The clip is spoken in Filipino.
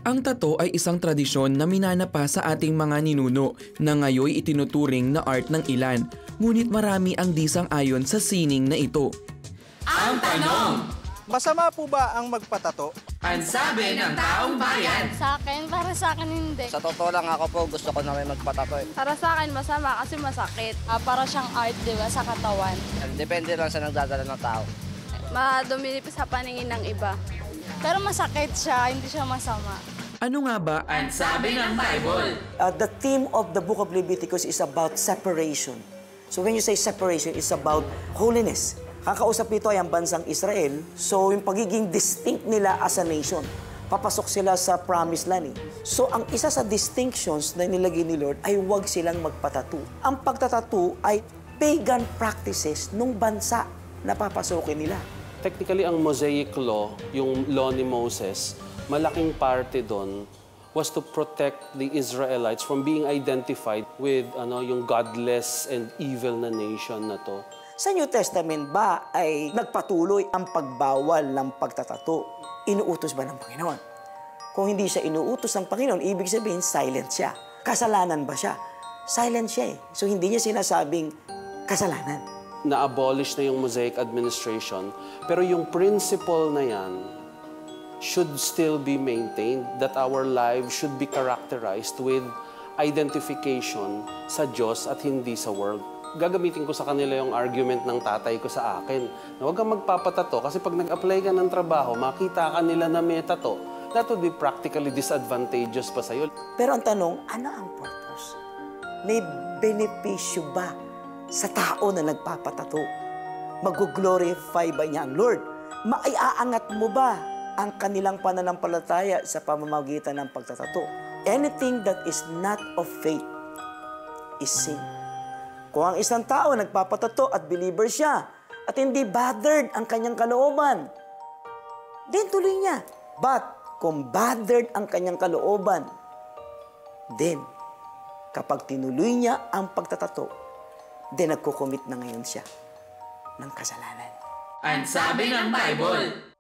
Ang tato ay isang tradisyon na minana pa sa ating mga ninuno na ngayoy itinuturing na art ng ilan. Ngunit marami ang disang-ayon sa sining na ito. Ang tanong! Masama po ba ang magpatato? Ang sabi ng taong bayan! Para sa akin hindi. Sa totoo lang ako po, gusto ko na rin magpatato. Para sa akin masama kasi masakit. Para siyang art, di ba, sa katawan. Depende lang sa nagdadala ng tao. Madumi sa paningin ng iba. Pero masakit siya, hindi siya masama. Ano nga ba Ang sabi ng Bible! The theme of the book of Leviticus is about separation. So when you say separation, it's about holiness. Kakausap nito ay ang bansang Israel. So yung pagiging distinct nila as a nation. Papasok sila sa promised land. So ang isa sa distinctions na nilagay ni Lord ay huwag silang magpatattoo. Ang pagtatattoo ay pagan practices nung bansa na papasokin nila. Technically, ang Mosaic Law, yung law ni Moses, malaking parte doon was to protect the Israelites from being identified with yung godless and evil na nation na to. Sa New Testament ba ay nagpatuloy ang pagbawal ng pagtatato? Inuutos ba ng Panginoon? Kung hindi siya inuutos ng Panginoon, ibig sabihin silent siya. Kasalanan ba siya? Silent siya eh. So hindi niya sinasabing kasalanan. Na-abolish na yung Mosaic administration, pero yung principle na yan should still be maintained, that our lives should be characterized with identification sa Diyos at hindi sa world. Gagamitin ko sa kanila yung argument ng tatay ko sa akin na huwag kang magpapatato kasi pag nag-apply ka ng trabaho, makita ka nila na may tato, that would be practically disadvantageous pa sa'yo. Pero ang tanong, ano ang purpose? May benepisyo ba sa tao na nagpapatato? Mag-glorify ba niya ang Lord? Maiaangat mo ba ang kanilang pananampalataya sa pamamagitan ng pagtatato? Anything that is not of faith is sin. Kung ang isang tao nagpapatato at believer siya at hindi bothered ang kanyang kalooban, then tuloy niya. But kung bothered ang kanyang kalooban, then kapag tinuloy niya ang pagtatato, then nagkukomit na ngayon siya ng kasalanan. Ang sabi ng Bible!